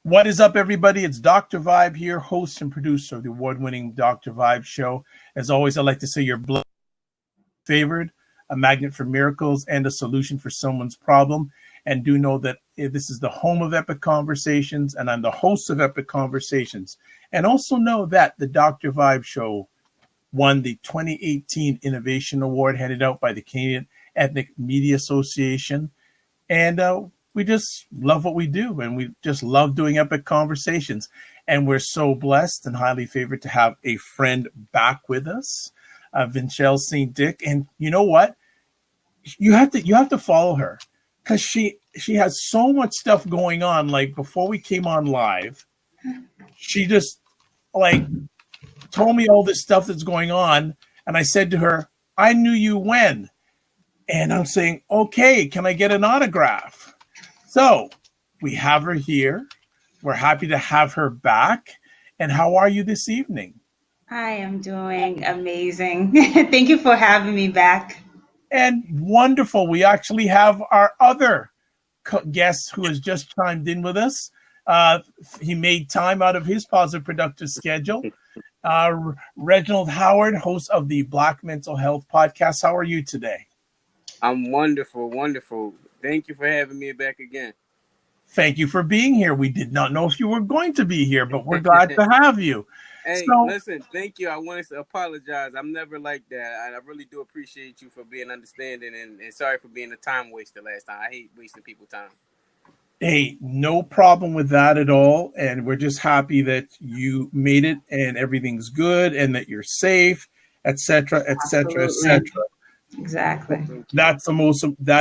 What is up, everybody? It's Dr. Vibe here, host and producer of the award-winning Dr. Vibe show. As always, I'd like to say you're favored, a magnet for miracles, and a solution for someone's problem. And do know that this is the home of Epic Conversations, and I'm the host of Epic Conversations. And also know that the Dr. Vibe show won the 2018 Innovation Award handed out by the Canadian Ethnic Media Association. And we just love what we do, and we just love doing Epic Conversations. And we're so blessed and highly favored to have a friend back with us, Venchele St. Dick. And you know what? You have to follow her because she has so much stuff going on. Like before we came on live, she just told me all this stuff that's going on, and I said to her, "I knew you when," and I'm saying, "Okay, can I get an autograph?" So we have her here. We're happy to have her back. And how are you this evening? I am doing amazing. Thank you for having me back. And wonderful. We actually have our other guest who has just chimed in with us. He made time out of his positive, productive schedule. Reginald Howard, host of the Black Mental Health Podcast. How are you today? I'm wonderful, wonderful. Thank you for having me back again. Thank you for being here. We did not know if you were going to be here, but we're glad to have you. Hey, listen, thank you. I wanted to apologize. I'm never like that. I really do appreciate you for being understanding and sorry for being a time waster last time. I hate wasting people's time. Hey, no problem with that at all. And we're just happy that you made it and everything's good and that you're safe, etc., etc., etc. Exactly. That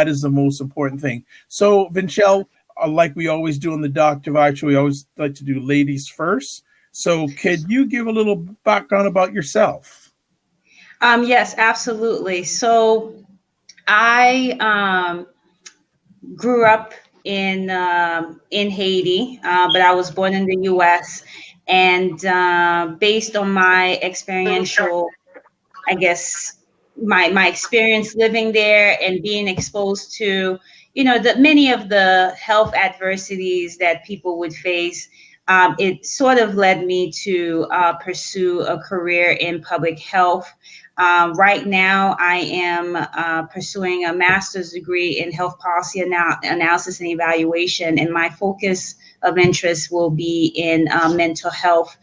is the most important thing. So, Venchele, like we always do on the Dr. Vibe show, we always like to do ladies first. So could you give a little background about yourself? Yes, absolutely. So I grew up in Haiti, but I was born in the U.S. And based on my experiential, I guess, my experience living there and being exposed to, many of the health adversities that people would face, it sort of led me to pursue a career in public health. Right now, I am pursuing a master's degree in health policy analysis and evaluation, and my focus of interest will be in mental health,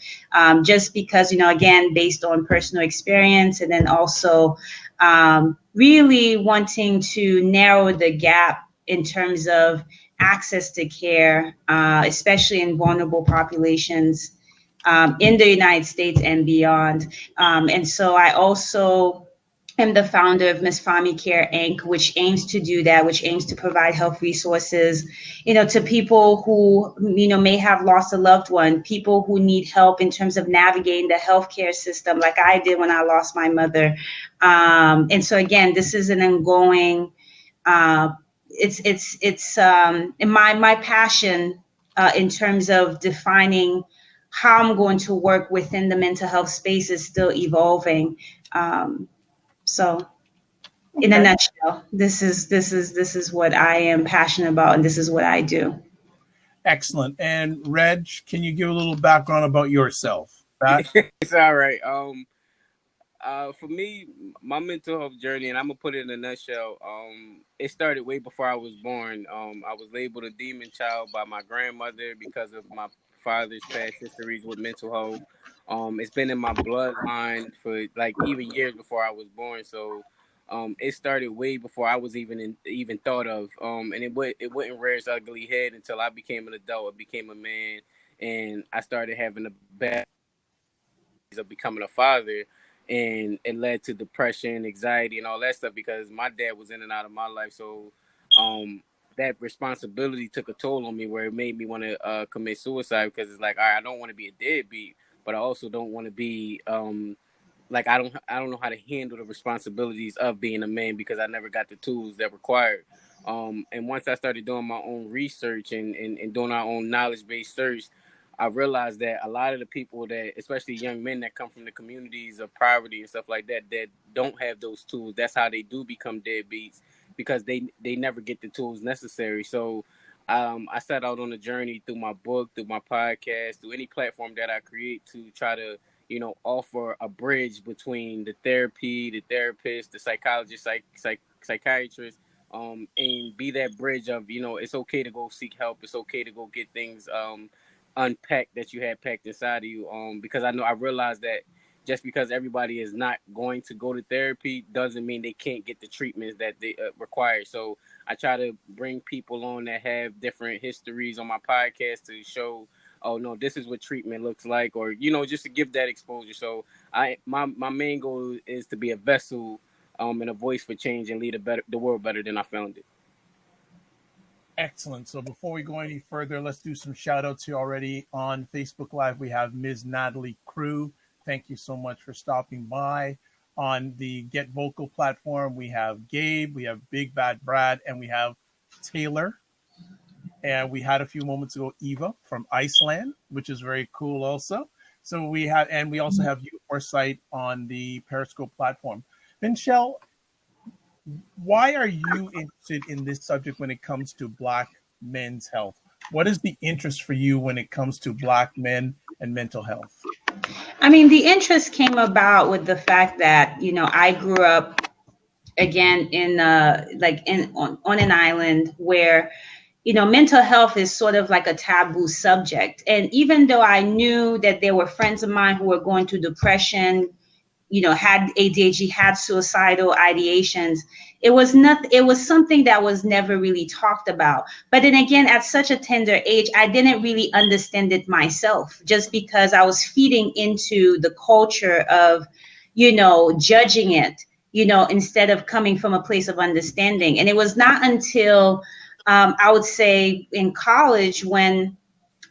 just because, again, based on personal experience, and then also really wanting to narrow the gap in terms of access to care, especially in vulnerable populations in the United States and beyond. And so I also am the founder of MESFAMI Care Inc., which aims to do that, which aims to provide health resources, to people who, may have lost a loved one, people who need help in terms of navigating the healthcare system, like I did when I lost my mother. And so again, this is an ongoing, it's my passion in terms of defining how I'm going to work within the mental health space is still evolving. So in a nutshell, this is what I am passionate about, and this is what I do. Excellent. And Reg, can you give a little background about yourself? It's all right. For me, my mental health journey, and I'm gonna put it in a nutshell. It started way before I was born. I was labeled a demon child by my grandmother because of my father's past histories with mental health. It's been in my bloodline for like even years before I was born. So, it started way before I was even thought of. And it wouldn't rear its ugly head until I became an adult. I became a man, and I started having a bad of becoming a father, and it led to depression, anxiety, and all that stuff because my dad was in and out of my life. So that responsibility took a toll on me where it made me want to commit suicide because it's like, all right, I don't want to be a deadbeat, but I also don't want to be like I don't know how to handle the responsibilities of being a man because I never got the tools that required. And once I started doing my own research and doing our own knowledge-based search, I realized that a lot of the people that, especially young men that come from the communities of poverty and stuff like that, that don't have those tools, that's how they do become deadbeats because they never get the tools necessary. So I set out on a journey through my book, through my podcast, through any platform that I create to try to, offer a bridge between the therapy, the therapist, the psychologist, psychiatrist, and be that bridge of, it's okay to go seek help. It's okay to go get things unpacked that you had packed inside of you. Because I realized that just because everybody is not going to go to therapy doesn't mean they can't get the treatments that they require. So I try to bring people on that have different histories on my podcast to show, oh no, this is what treatment looks like, or just to give that exposure. So my main goal is to be a vessel, and a voice for change and lead the world better than I found it. Excellent. So before we go any further, let's do some shout outs here already on Facebook Live. We have Ms. Natalie Crew. Thank you so much for stopping by. On the Get Vocal platform, we have Gabe, we have Big Bad Brad, and we have Taylor. And we had a few moments ago Eva from Iceland, which is very cool also. So we also have you, Foresight, on the Periscope platform. Venchele, why are you interested in this subject when it comes to Black men's health? What is the interest for you when it comes to Black men and mental health? I mean, the interest came about with the fact that, I grew up again in on an island where, mental health is sort of like a taboo subject. And even though I knew that there were friends of mine who were going through depression, had ADHD, had suicidal ideations, it was something that was never really talked about. But then again, at such a tender age, I didn't really understand it myself, just because I was feeding into the culture of, judging it, instead of coming from a place of understanding. And it was not until I would say in college, when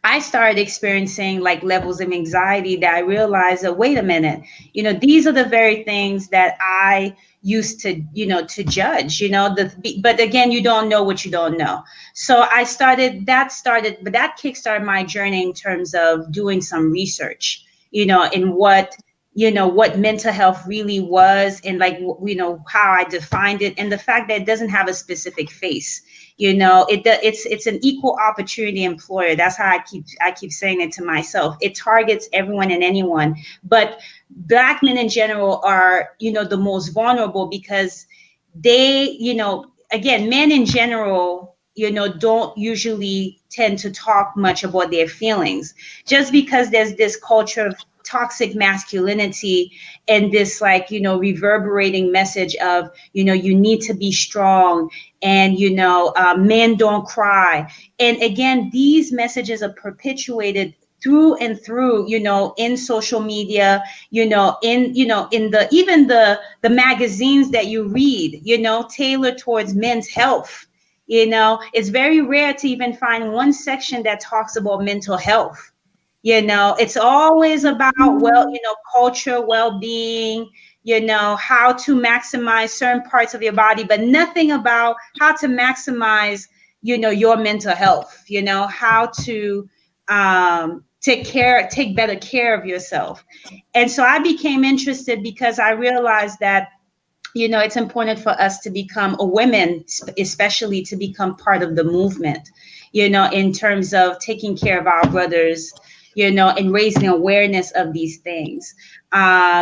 I started experiencing like levels of anxiety, that I realized that, wait a minute, these are the very things that I used to, to judge, but again, you don't know what you don't know. So but that kickstarted my journey in terms of doing some research, in what mental health really was, and like, how I defined it, and the fact that it doesn't have a specific face. It's an equal opportunity employer. That's how I keep saying it to myself. It targets everyone and anyone, but Black men in general are, the most vulnerable, because they, again, men in general, don't usually tend to talk much about their feelings, just because there's this culture of toxic masculinity and this, like, reverberating message of, you need to be strong, and men don't cry. And again, these messages are perpetuated through and through, in social media, in the even the magazines that you read, tailored towards men's health. It's very rare to even find one section that talks about mental health. It's always about, culture, well-being, how to maximize certain parts of your body, but nothing about how to maximize, your mental health, how to take better care of yourself. And so I became interested because I realized that, it's important for us to become, or women especially, to become part of the movement, in terms of taking care of our brothers, and raising awareness of these things.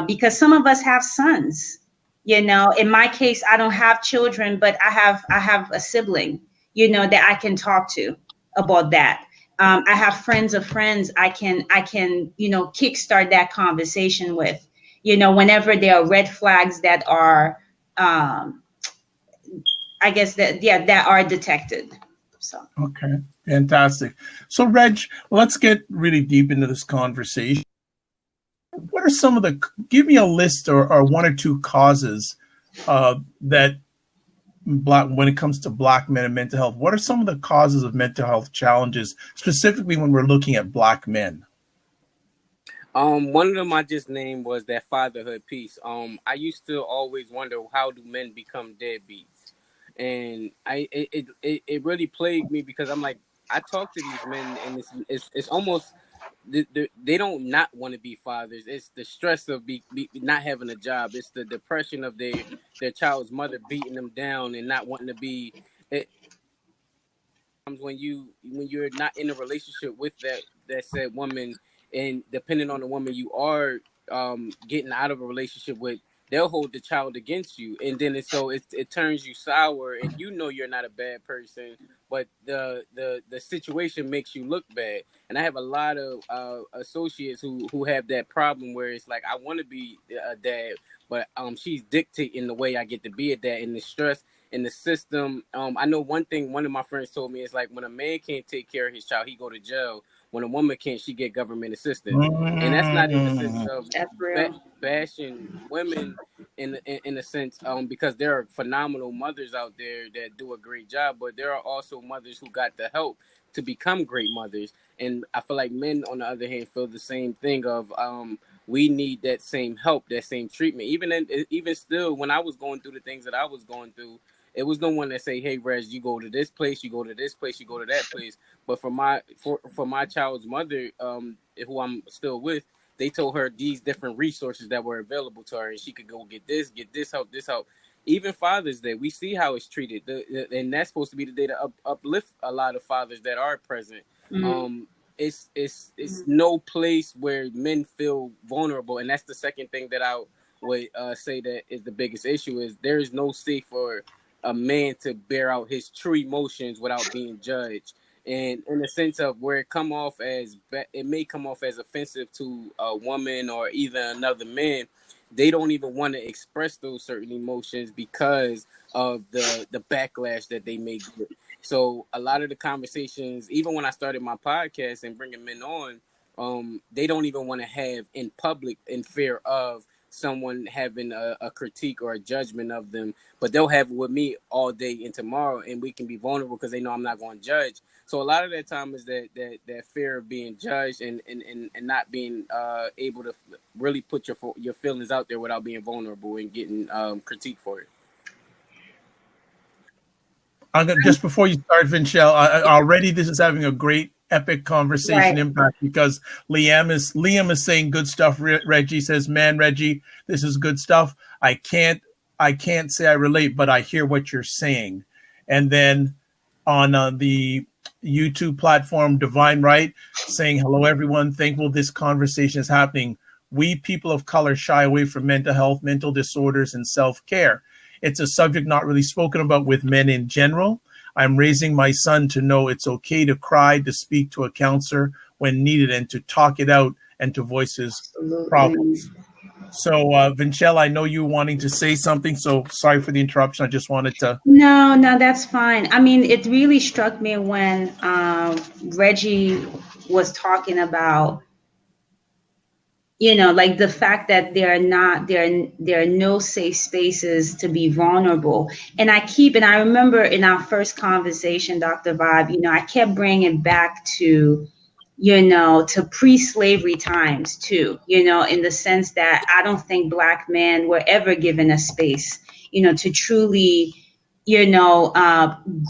Because some of us have sons, in my case, I don't have children, but I have a sibling, that I can talk to about that. I have friends of friends I can, kickstart that conversation with, whenever there are red flags that are, I guess that are detected. So. Okay, fantastic. So, Reg, let's get really deep into this conversation. What are give me a list or one or two causes that when it comes to Black men and mental health, what are some of the causes of mental health challenges, specifically when we're looking at Black men? One of them I just named was that fatherhood piece. I used to always wonder, how do men become deadbeats? And it really plagued me, because I'm like, I talk to these men, and it's almost they don't not want to be fathers. It's the stress of not having a job. It's the depression of their child's mother beating them down and not wanting to be. when you're not in a relationship with that said woman, and depending on the woman you are getting out of a relationship with, they'll hold the child against you, and then it turns you sour, and you know you're not a bad person, but the situation makes you look bad. And I have a lot of associates who have that problem where it's like, I want to be a dad, but she's dictating the way I get to be a dad, and the stress in the system. I know one thing one of my friends told me is like, when a man can't take care of his child, he go to jail. When a woman can't, she get government assistance. And that's not in the sense of That's real. bashing women in a sense, because there are phenomenal mothers out there that do a great job, but there are also mothers who got the help to become great mothers. And I feel like men, on the other hand, feel the same thing of we need that same help, that same treatment. Even still, when I was going through the things that I was going through, it was no one that say, "Hey, Reg, you go to this place, you go to this place, you go to that place." But for my child's mother, who I'm still with, they told her these different resources that were available to her, and she could go get this help, this help. Even Father's Day, we see how it's treated, and that's supposed to be the day to uplift a lot of fathers that are present. Mm-hmm. It's no place where men feel vulnerable, and that's the second thing that I would say that is the biggest issue, is there is no safe for a man to bear out his true emotions without being judged. And in the sense of where it may come off as offensive to a woman or even another man, they don't even want to express those certain emotions because of the backlash that they may get. So a lot of the conversations, even when I started my podcast and bringing men on, they don't even want to have in public in fear of someone having a critique or a judgment of them, but they'll have it with me all day and tomorrow, and we can be vulnerable because they know I'm not going to judge. So a lot of that time is that fear of being judged and not being able to really put your feelings out there without being vulnerable and getting critique for it. Just before you start, Venchele, already this is having a great epic conversation Right. impact, because Liam is saying good stuff. Reggie says, "Man, Reggie, this is good stuff. I can't say I relate, but I hear what you're saying." And then on the YouTube platform, Divine Right, saying, "Hello, everyone. Thankful this conversation is happening. We people of color shy away from mental health, mental disorders, and self-care. It's a subject not really spoken about with men in general. I'm raising my son to know it's okay to cry, to speak to a counselor when needed, and to talk it out and to voice his problems." So, Venchele, I know you wanting to say something, so sorry for the interruption. I just wanted to. No, that's fine. I mean, it really struck me when Reggie was talking about, like the fact that there are no safe spaces to be vulnerable. And I remember in our first conversation, Dr. Vibe, I kept bringing back to, to pre-slavery times too, in the sense that I don't think Black men were ever given a space, to truly,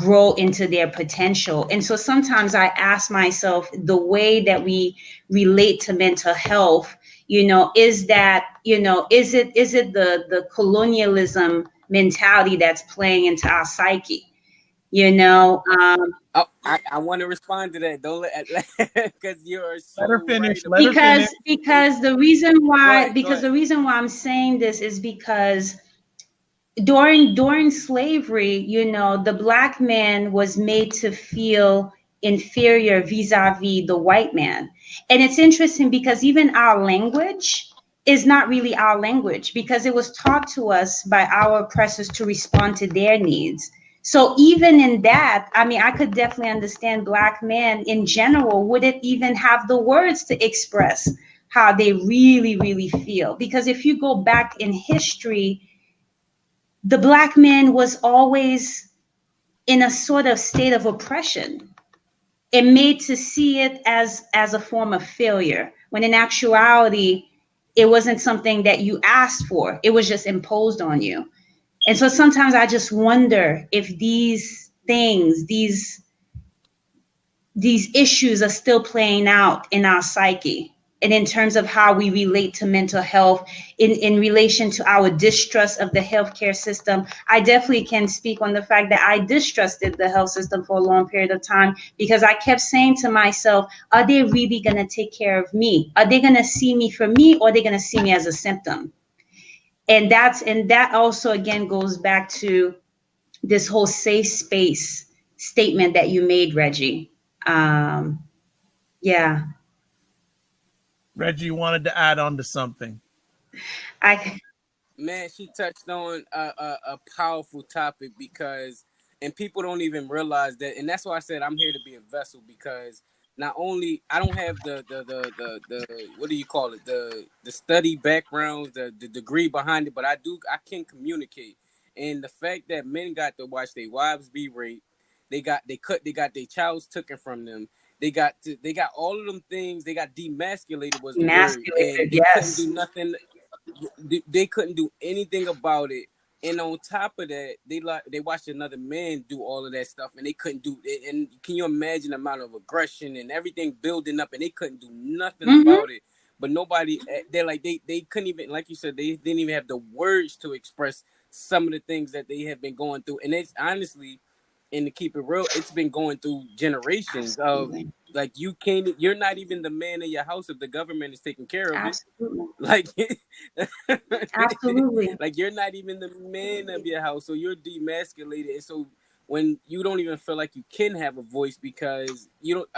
grow into their potential. And so sometimes I ask myself, the way that we relate to mental health, is that, is it the colonialism mentality that's playing into our psyche? Oh, I want to respond to that. Don't let because you're Let her so finish. right Let her about finish. that. Because the reason Go why ahead. Go because ahead. the reason why I'm saying this is because during slavery, the Black man was made to feel inferior vis-a-vis the white man. And it's interesting because even our language is not really our language, because it was taught to us by our oppressors to respond to their needs. So even in that, I mean, I could definitely understand Black men in general wouldn't even have the words to express how they really, really feel. Because if you go back in history, the Black man was always in a sort of state of oppression and made to see it as a form of failure, when in actuality it wasn't something that you asked for, it was just imposed on you. And so sometimes I just wonder if these things, these issues are still playing out in our psyche. and in terms of how we relate to mental health in relation to our distrust of the healthcare system. I definitely can speak on the fact that I distrusted the health system for a long period of time because I kept saying to myself, are they really going to take care of me? Are they going to see me for me, or are they going to see me as a symptom? And that also again goes back to this whole safe space statement that you made, Reggie. Yeah. Reggie wanted to add on to something. I Man, she touched on a powerful topic because, and people don't even realize that, and that's why I said I'm here to be a vessel because not only I don't have the what do you call it, the study backgrounds, the degree behind it, but I can communicate, and the fact that men got to watch their wives be raped, they got their childs taken from them. They got all of them things. They got demasculated was the word, and emasculated, they couldn't do yes. nothing. They couldn't do anything about it. And on top of that, they watched another man do all of that stuff, and they couldn't do it. And can you imagine the amount of aggression and everything building up, and they couldn't do nothing Mm-hmm. about it. But nobody, they couldn't even, like you said, they didn't even have the words to express some of the things that they have been going through. And it's honestly, and to keep it real, it's been going through generations of Absolutely. like you're not even the man in your house if the government is taking care of it. Absolutely. Like, Absolutely. like you're not even the man of your house, so you're demasculated, and so when you don't even feel like you can have a voice because you don't,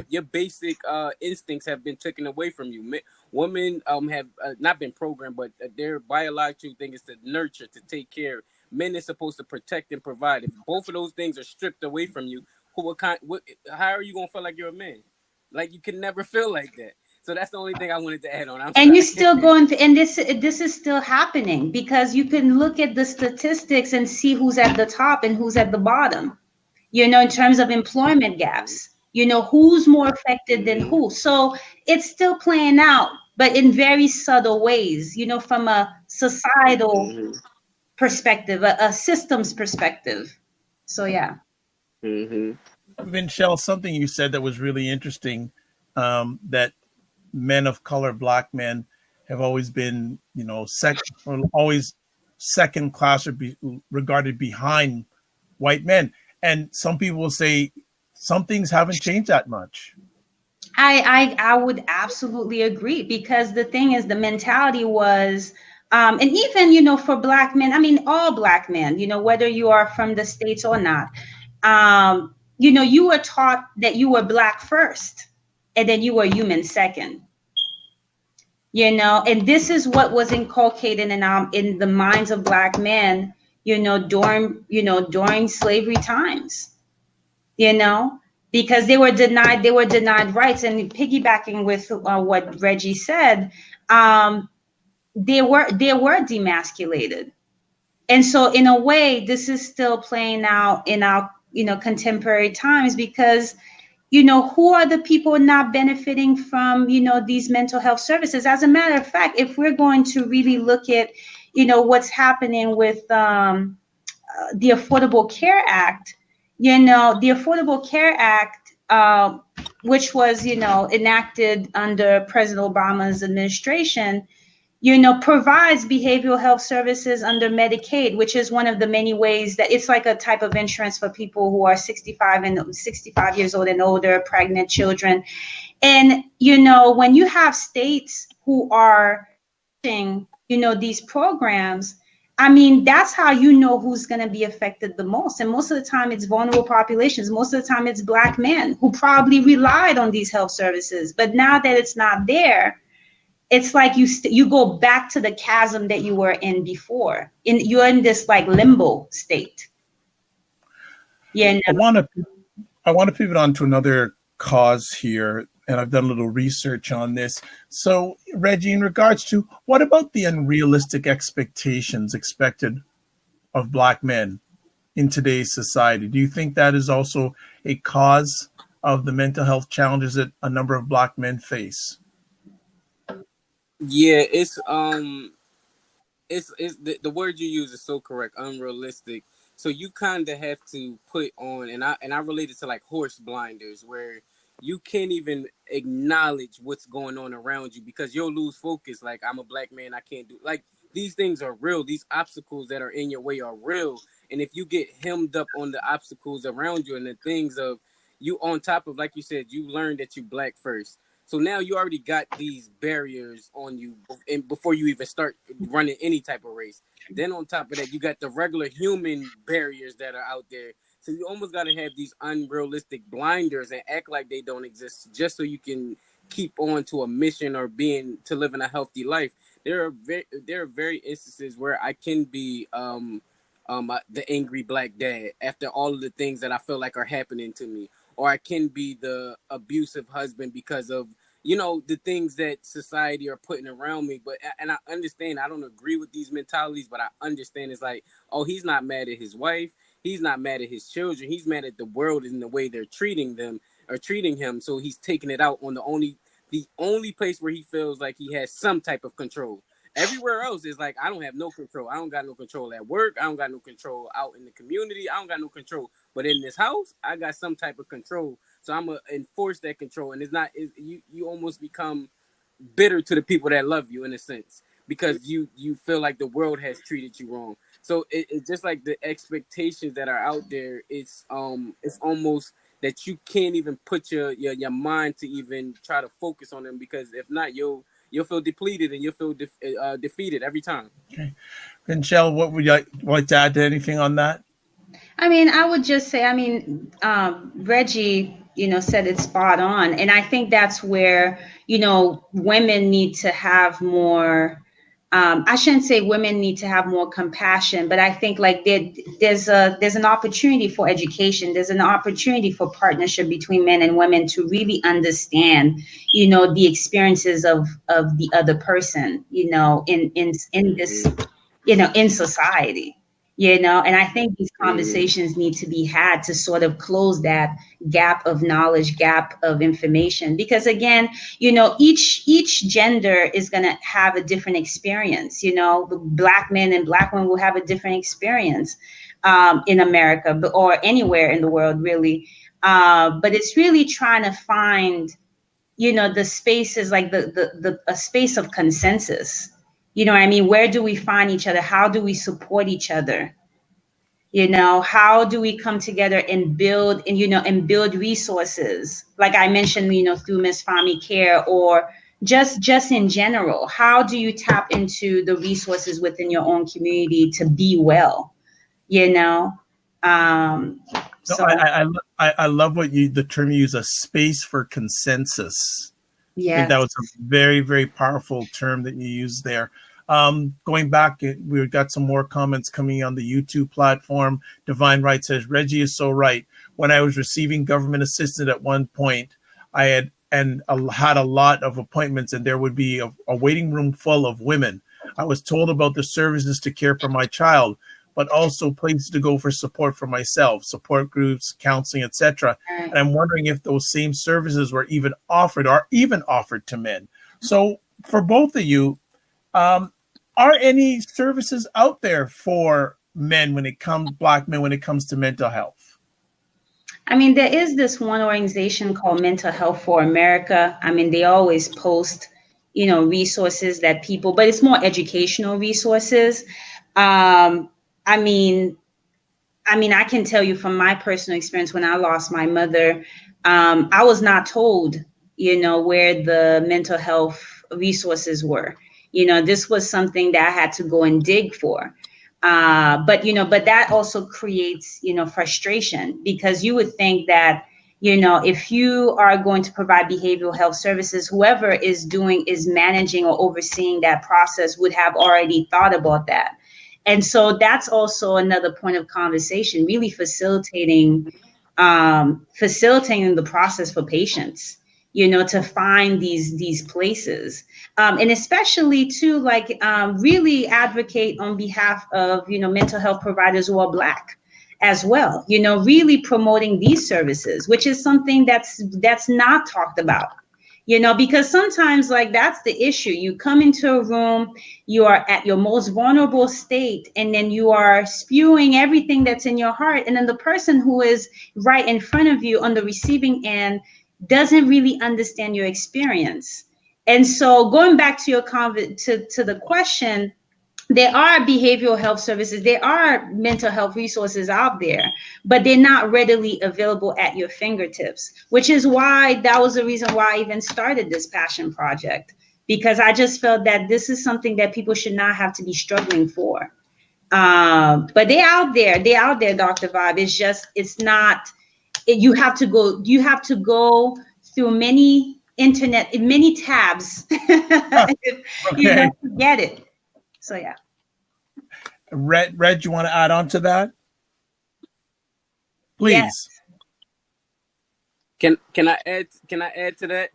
your basic instincts have been taken away from you. Women have not been programmed, but their biological thing is to nurture, to take care. Men is supposed to protect and provide. If both of those things are stripped away from you, how are you gonna feel like you're a man? Like you can never feel like that. So that's the only thing I wanted to add on. I'm And you're sorry. still going to, and this is still happening because you can look at the statistics and see who's at the top and who's at the bottom. In terms of employment gaps, who's more affected than Mm-hmm. who. So it's still playing out, but in very subtle ways, from a societal Mm-hmm. perspective, a systems perspective. So yeah. Mm-hmm. Venchele, something you said that was really interesting, that men of color, black men, have always been, always second class or regarded behind white men. And some people will say some things haven't changed that much. I would absolutely agree because the thing is the mentality was and even for black men, I mean all black men, whether you are from the States or not, you were taught that you were black first and then you were human second. And this is what was inculcated in the minds of black men, during slavery times, you know, because they were denied rights. And piggybacking with what Reggie said, they were demasculated. And so in a way, this is still playing out in our, contemporary times because, who are the people not benefiting from, these mental health services? As a matter of fact, if we're going to really look at, what's happening with the Affordable Care Act, the Affordable Care Act, which was, enacted under President Obama's administration, provides behavioral health services under Medicaid, which is one of the many ways that it's like a type of insurance for people who are 65 years old and older, pregnant children. And, when you have states who are these programs, I mean, that's how you know who's going to be affected the most. And most of the time, it's vulnerable populations. Most of the time, it's black men who probably relied on these health services. But now that it's not there, it's like you go back to the chasm that you were in before. You're in this like limbo state. Yeah. I want to pivot on to another cause here, and I've done a little research on this. So, Reggie, in regards to what about the unrealistic expectations expected of black men in today's society? Do you think that is also a cause of the mental health challenges that a number of black men face? Yeah, it's the word you use is so correct, unrealistic. So you kind of have to put on, and I relate it to like horse blinders, where you can't even acknowledge what's going on around you because you'll lose focus. Like, I'm a black man, I can't do, like, these things are real. These obstacles that are in your way are real. And if you get hemmed up on the obstacles around you and the things of you on top of, like you said, you learned that you black first. So now you already got these barriers on you and before you even start running any type of race. Then on top of that, you got the regular human barriers that are out there. So you almost got to have these unrealistic blinders and act like they don't exist just so you can keep on to a mission or being to living a healthy life. There are very instances where I can be the angry black dad after all of the things that I feel like are happening to me, or I can be the abusive husband because of the things that society are putting around me. But and I understand, I don't agree with these mentalities, but I understand it's like, oh, he's not mad at his wife, he's not mad at his children, he's mad at the world and the way they're treating them or treating him. So he's taking it out on the only place where he feels like he has some type of control. Everywhere else is like, I don't have no control. I don't got no control at work. I don't got no control out in the community. I don't got no control. But in this house, I got some type of control. So I'm going to enforce that control. And you almost become bitter to the people that love you in a sense because you feel like the world has treated you wrong. So it's just like the expectations that are out there. It's almost that you can't even put your mind to even try to focus on them, because if not, you'll feel depleted and you'll feel defeated every time. Okay. Venchele, what would you like to add to anything on that? I mean, I would just say, Reggie, said it spot on. And I think that's where, women need to have more, I shouldn't say women need to have more compassion, but I think like there's an opportunity for education. There's an opportunity for partnership between men and women to really understand, the experiences of the other person, in this, in society. And I think these conversations need to be had to sort of close that gap of knowledge, gap of information, because again, each gender is going to have a different experience. The black men and black women will have a different experience in America, or anywhere in the world, really. But it's really trying to find, the spaces, like a space of consensus. You know what I mean? Where do we find each other? How do we support each other? How do we come together and build and build resources? Like I mentioned, through MESFAMI Care, or just in general, how do you tap into the resources within your own community to be well? So I love the term you use, a space for consensus. Yeah, I think that was a very, very powerful term that you used there. Going back, we've got some more comments coming on the YouTube platform. Divine Right says, Reggie is so right. When I was receiving government assistance at one point, I had a lot of appointments, and there would be a waiting room full of women. I was told about the services to care for my child, but also places to go for support for myself, support groups, counseling, etc. And I'm wondering if those same services were even offered to men. So for both of you, are any services out there for men black men, when it comes to mental health? I mean, there is this one organization called Mental Health for America. I mean, they always post, resources that people, but it's more educational resources. I mean, I can tell you from my personal experience, when I lost my mother, I was not told, where the mental health resources were. This was something that I had to go and dig for. But that also creates, frustration, because you would think that, if you are going to provide behavioral health services, whoever is managing or overseeing that process would have already thought about that. And so that's also another point of conversation, really facilitating the process for patients, to find these places. And especially too, like really advocate on behalf of, mental health providers who are Black as well, really promoting these services, which is something that's not talked about. Because sometimes, like, that's the issue. You come into a room, you are at your most vulnerable state, and then you are spewing everything that's in your heart. And then the person who is right in front of you on the receiving end, doesn't really understand your experience. And so going back to your to the question, there are behavioral health services, there are mental health resources out there, but they're not readily available at your fingertips, which is why that was the reason why I even started this passion project, because I just felt that this is something that people should not have to be struggling for. But they're out there, Dr. Vibe. It's just, it's not, you have to go through many tabs Okay. to get it. So yeah. Red, you want to add on to that? Yes. Please. Can I add to that?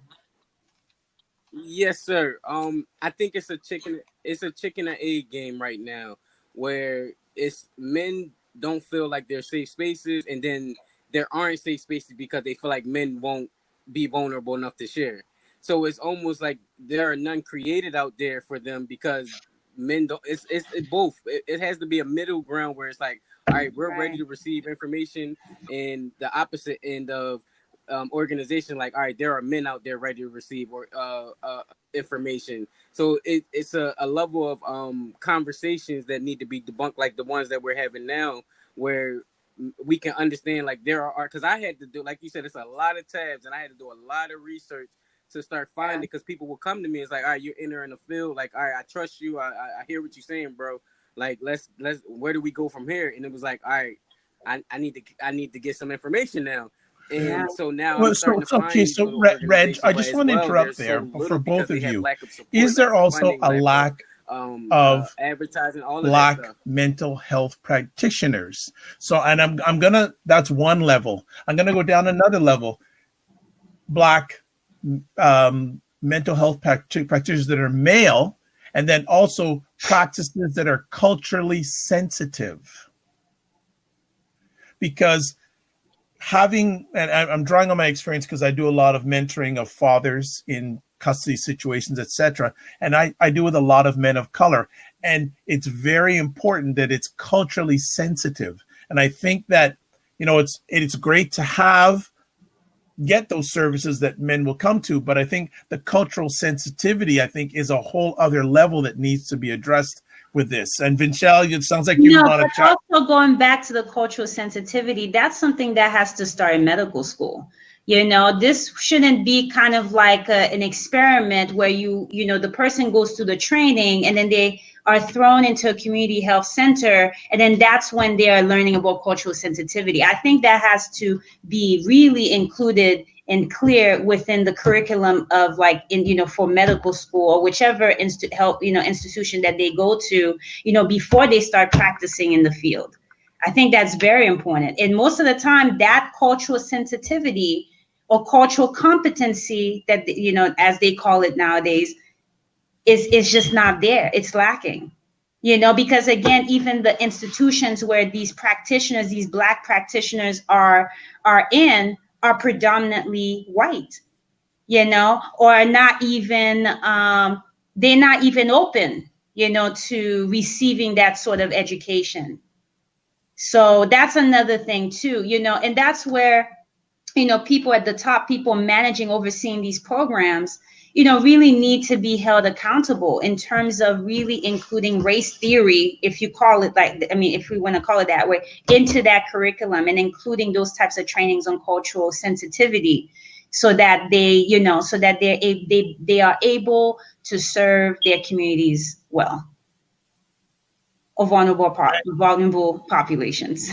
Yes, sir. I think it's a chicken and egg game right now, where it's men don't feel like they're safe spaces, and then there aren't safe spaces because they feel like men won't be vulnerable enough to share. So it's almost like there are none created out there for them because men don't. It's both. It has to be a middle ground where it's like, all right, we're ready Right. to receive information, and the opposite end of organization, like, all right, there are men out there ready to receive or information. So it's a level of conversations that need to be debunked, like the ones that we're having now, where we can understand, like, there are, because I had to do, like you said, it's a lot of tabs, and I had to do a lot of research to start finding, because people will come to me, it's like, all right, you're entering the field, like, all right, I trust you, I hear what you're saying, bro, like, let's where do we go from here? And it was like, all right, I need to get some information now. Yeah. And so now I'm Well, starting to okay, find these so little Reg, organizations, I but just as want to well, interrupt there's there so for little both because they of have you. lack of support, Is lack there of also funding, a lack of lack of advertising, all of that Black stuff. mental health practitioners? So, and I'm gonna, that's one level. I'm gonna go down another level. Black mental health practitioners that are male, and then also practices that are culturally sensitive. Because having, and I'm drawing on my experience because I do a lot of mentoring of fathers in custody situations, etc. And I do with a lot of men of color. And it's very important that it's culturally sensitive. And I think that, it's great to get those services that men will come to, but I think the cultural sensitivity, I think, is a whole other level that needs to be addressed with this. And Venchele, it sounds like you No, want to but chat. also going back to the cultural sensitivity, that's something that has to start in medical school. This shouldn't be kind of like an experiment where the person goes through the training and then they are thrown into a community health center, and then that's when they are learning about cultural sensitivity. I think that has to be really included and clear within the curriculum of, like, for medical school or whichever institution that they go to, before they start practicing in the field. I think that's very important. And most of the time, that cultural sensitivity or cultural competency that, as they call it nowadays, is just not there. It's lacking. Because again, even the institutions where these Black practitioners are in, are predominantly white, or not even, they're not even open, to receiving that sort of education. So that's another thing too, and that's where, people at the top, people managing, overseeing these programs, really need to be held accountable in terms of really including race theory, if you call it like, I mean, if we want to call it that way, into that curriculum, and including those types of trainings on cultural sensitivity, so that they are able to serve their communities well, or vulnerable populations.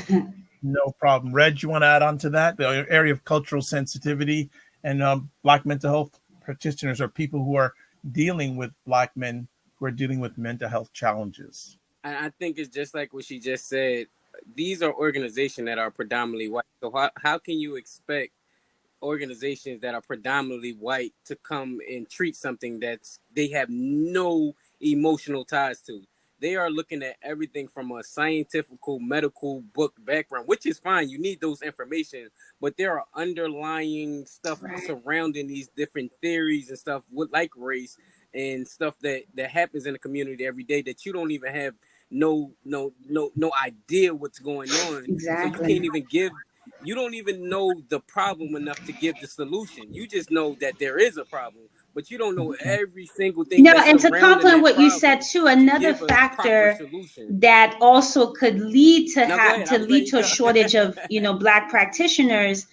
No problem. Reg, you want to add on to that? The area of cultural sensitivity and Black mental health practitioners are people who are dealing with Black men who are dealing with mental health challenges. And I think it's just like what she just said. These are organizations that are predominantly white. So how can you expect organizations that are predominantly white to come and treat something that's they have no emotional ties to? They are looking at everything from a scientific, medical book background, which is fine. You need those information, but there are underlying stuff Right. surrounding these different theories and stuff with, like, race and stuff that happens in the community every day that you don't even have no idea what's going on. So you Exactly. can't even give you don't even know the problem enough to give the solution. You just know that there is a problem, but you don't know every single thing No, that's and to surrounding complement that what you said problem too, to another give a proper factor solution. that also could lead to Now go ahead. I was letting you a go. shortage of, Black practitioners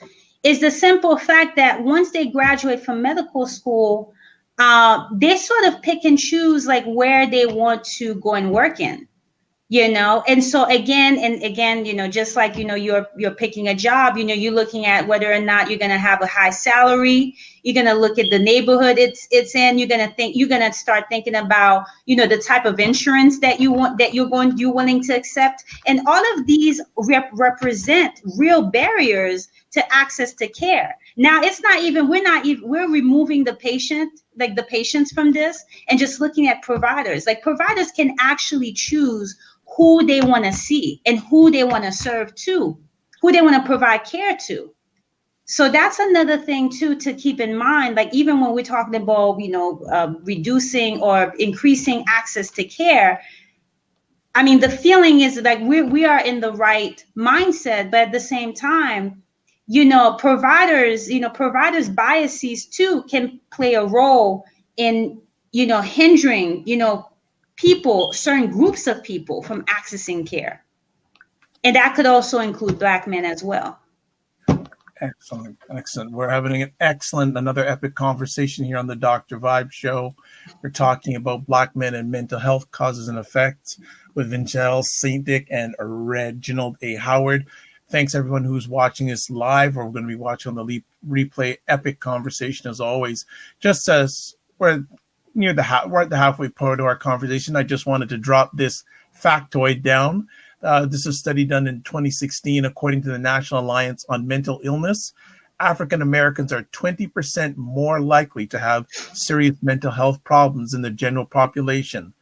is the simple fact that once they graduate from medical school, they sort of pick and choose like where they want to go and work in. And so again and again, just like, you're picking a job, you're looking at whether or not you're going to have a high salary. You're going to look at the neighborhood it's in. You're going to start thinking about, the type of insurance that you want, that you're willing to accept. And all of these represent real barriers to access to care. Now, it's not even, we're removing the patient, like the patients from this, and just looking at providers. Like, providers can actually choose who they want to see and who they want to serve to, who they want to provide care to. So that's another thing too to keep in mind. Like, even when we're talking about, reducing or increasing access to care, I mean, the feeling is like we are in the right mindset, but at the same time, providers biases too can play a role in, hindering, people, certain groups of people from accessing care. And that could also include Black men as well. Excellent. Excellent. We're having another epic conversation here on the Dr. Vibe Show. We're talking about Black men and mental health causes and effects with Venchele St. Dick and Reginald A. Howard. Thanks everyone who's watching this live, or we're going to be watching on the replay. Epic conversation as always. Just as we're at the halfway point of our conversation, I just wanted to drop this factoid down. This is a study done in 2016. According to the National Alliance on Mental Illness, African Americans are 20% more likely to have serious mental health problems than the general population.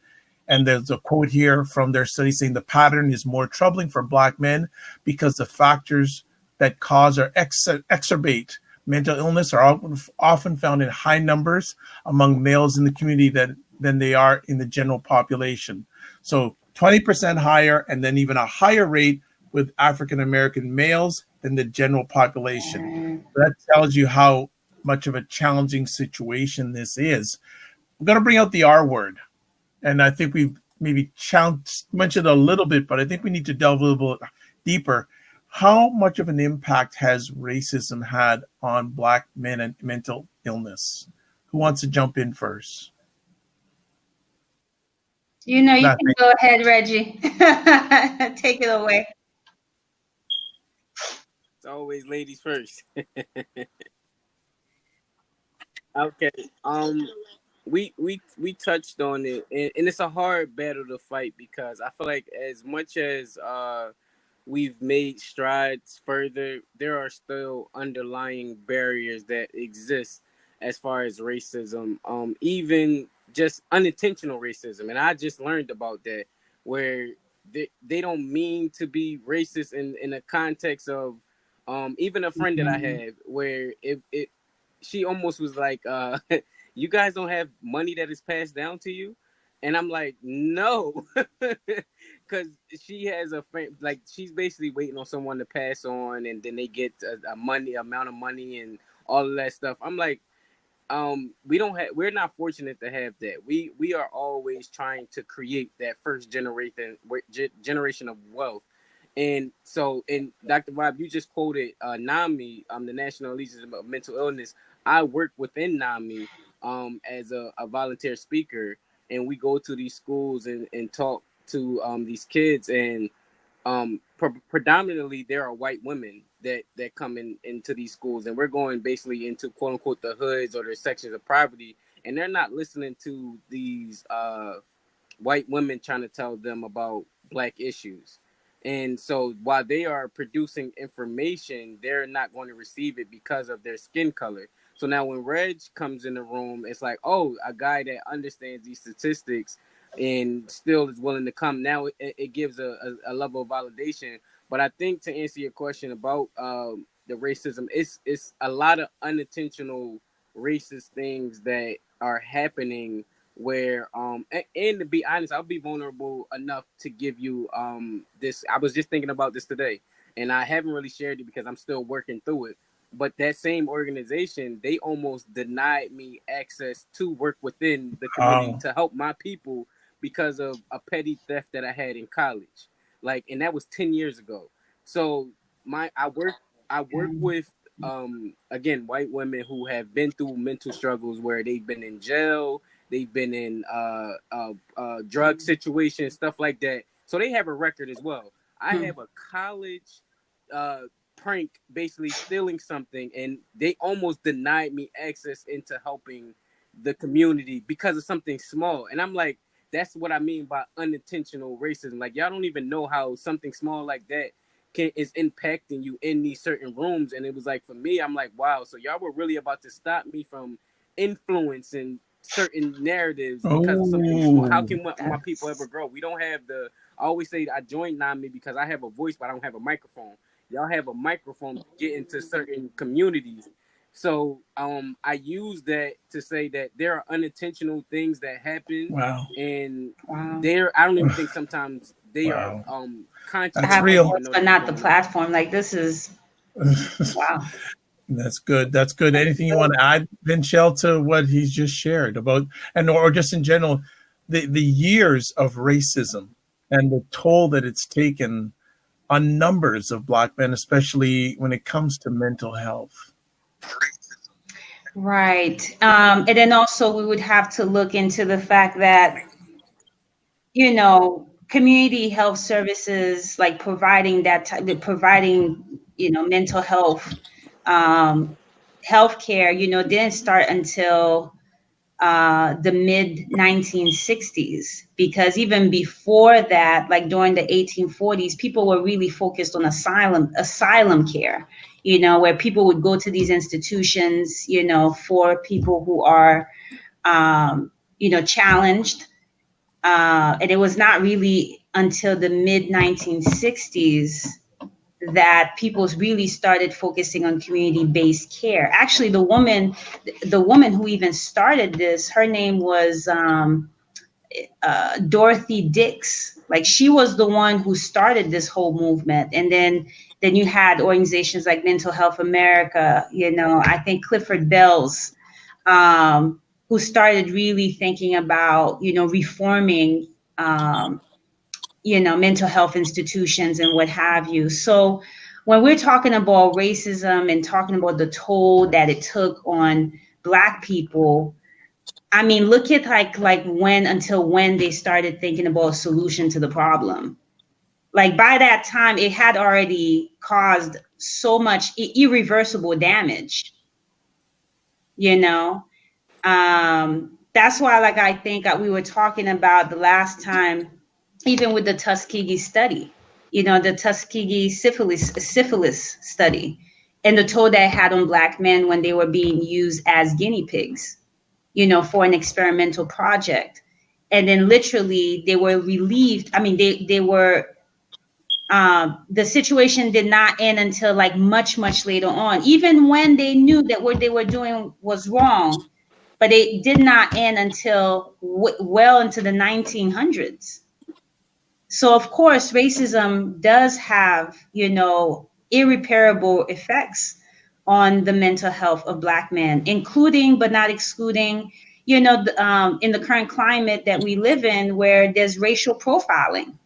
And there's a quote here from their study saying the pattern is more troubling for Black men because the factors that cause or exacerbate mental illness are often found in high numbers among males in the community than they are in the general population. So 20% higher, and then even a higher rate with African American males than the general population. So that tells you how much of a challenging situation this is. I'm going to bring out the R word. And I think we've maybe mentioned a little bit, but I think we need to delve a little bit deeper. How much of an impact has racism had on Black men and mental illness? Who wants to jump in first? You can go ahead, Reggie. Take it away. It's always ladies first. Okay. We touched on it, and it's a hard battle to fight because I feel like as much as we've made strides further, there are still underlying barriers that exist as far as racism, even just unintentional racism. And I just learned about that, where they don't mean to be racist in a context of even a friend that I had where it she almost was like you guys don't have money that is passed down to you. And I'm like, no, because she has a friend, like she's basically waiting on someone to pass on, and then they get a amount of money and all of that stuff. I'm like, we're not fortunate to have that. We are always trying to create that first generation of wealth. And so, and Dr. Bob, you just quoted NAMI, the National Allegiance of Mental Illness. I work within NAMI as a volunteer speaker, and we go to these schools and talk to these kids. And predominantly there are white women that come into these schools, and we're going basically into quote unquote the hoods or the sections of poverty, and they're not listening to these white women trying to tell them about Black issues. And so while they are producing information, they're not going to receive it because of their skin color. So now when Reg comes in the room, it's like, oh, a guy that understands these statistics and still is willing to come. Now it gives a level of validation. But I think to answer your question about the racism, it's a lot of unintentional racist things that are happening where and to be honest, I'll be vulnerable enough to give you this. I was just thinking about this today. and I haven't really shared it because I'm still working through it. But that same organization, they almost denied me access to work within the community Oh, to help my people because of a petty theft that I had in college. Like, and that was 10 years ago. So I work with again, white women who have been through mental struggles where they've been in jail, they've been in drug situations, stuff like that. So they have a record as well. I have a college uh, prank, basically stealing something, and they almost denied me access into helping the community because of something small. And I'm like, that's what I mean by unintentional racism. Like, y'all don't even know how something small like that is impacting you in these certain rooms. And it was like, for me, I'm like, wow, so y'all were really about to stop me from influencing certain narratives because of something small. How oh, can my people ever grow? We don't have the, I always say I joined NAMI because I have a voice, but I don't have a microphone. Y'all have a microphone to get into certain communities. So I use that to say that there are unintentional things that happen, wow, and Wow. I don't even think sometimes they are wow. conscious I That's that have they a don't real. even voice, know but that they're not the going on. platform. Like, this is wow. That's good. That's good. Anything you want to add, Venchele, to what he's just shared about, and or just in general, the years of racism and the toll that it's taken on numbers of Black men, especially when it comes to mental health. Right. And then also we would have to look into the fact that, community health services, like providing providing, mental health, um, healthcare, didn't start until the mid 1960s, because even before that, like during the 1840s, people were really focused on asylum care, where people would go to these institutions, for people who are challenged. And it was not really until the mid 1960s that people really started focusing on community-based care. Actually, the woman who even started this, her name was Dorothy Dix. Like, she was the one who started this whole movement, and then you had organizations like Mental Health America. I think Clifford Bells, who started really thinking about reforming. Mental health institutions and what have you. So when we're talking about racism and talking about the toll that it took on Black people, I mean, look at like when they started thinking about a solution to the problem. Like, by that time, it had already caused so much irreversible damage. You know, that's why, like, I think that we were talking about the last time, even with the Tuskegee study, the Tuskegee syphilis study, and the toll that it had on Black men when they were being used as guinea pigs, for an experimental project. And then literally they were relieved. I mean, they were, the situation did not end until like much, much later on, even when they knew that what they were doing was wrong, but it did not end until well into the 1900s. So of course, racism does have, irreparable effects on the mental health of Black men, including but not excluding, in the current climate that we live in, where there's racial profiling.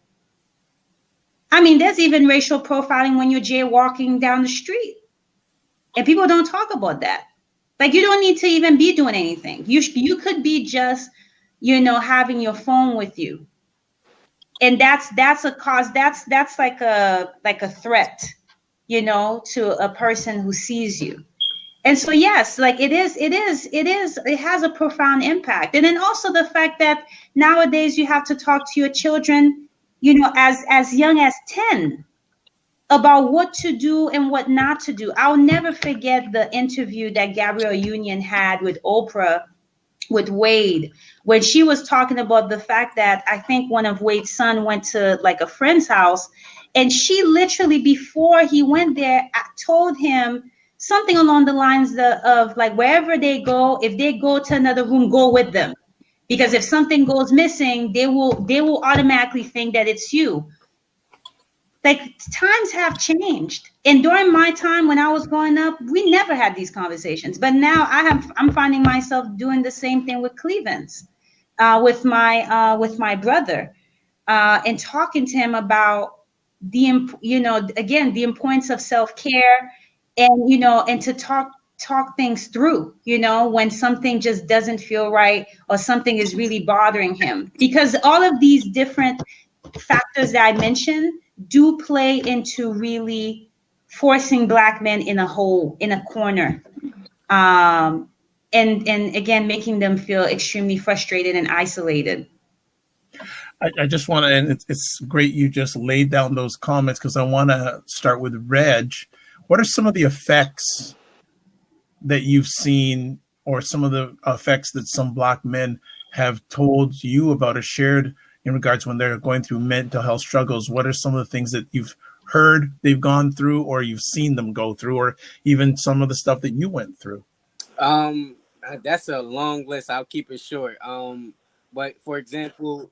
I mean, there's even racial profiling when you're jaywalking down the street, and people don't talk about that. Like, you don't need to even be doing anything. You could be just, having your phone with you, and that's a cause. That's like a threat, to a person who sees you. And so, yes, like, it has a profound impact. And then also the fact that nowadays you have to talk to your children, as young as 10, about what to do and what not to do. I'll never forget the interview that Gabrielle Union had with Oprah, with Wade, when she was talking about the fact that I think one of Wade's son went to like a friend's house, and she literally, before he went there, told him something along the lines of like, wherever they go, if they go to another room, go with them, because if something goes missing, they will automatically think that it's you. like times have changed. And during my time when I was growing up, we never had these conversations. But now I'm finding myself doing the same thing with Clevens, with my brother, and talking to him about again, the importance of self-care, and and to talk things through, when something just doesn't feel right or something is really bothering him, because all of these different factors that I mentioned do play into really forcing Black men in a hole, in a corner, um, and again making them feel extremely frustrated and isolated. I just want to, and it's great you just laid down those comments, because I want to start with Reg. What are some of the effects that you've seen, or some of the effects that some Black men have told you about or shared in regards when they're going through mental health struggles? What are some of the things that you've heard they've gone through, or you've seen them go through, or even some of the stuff that you went through? That's a long list. I'll keep it short. But for example,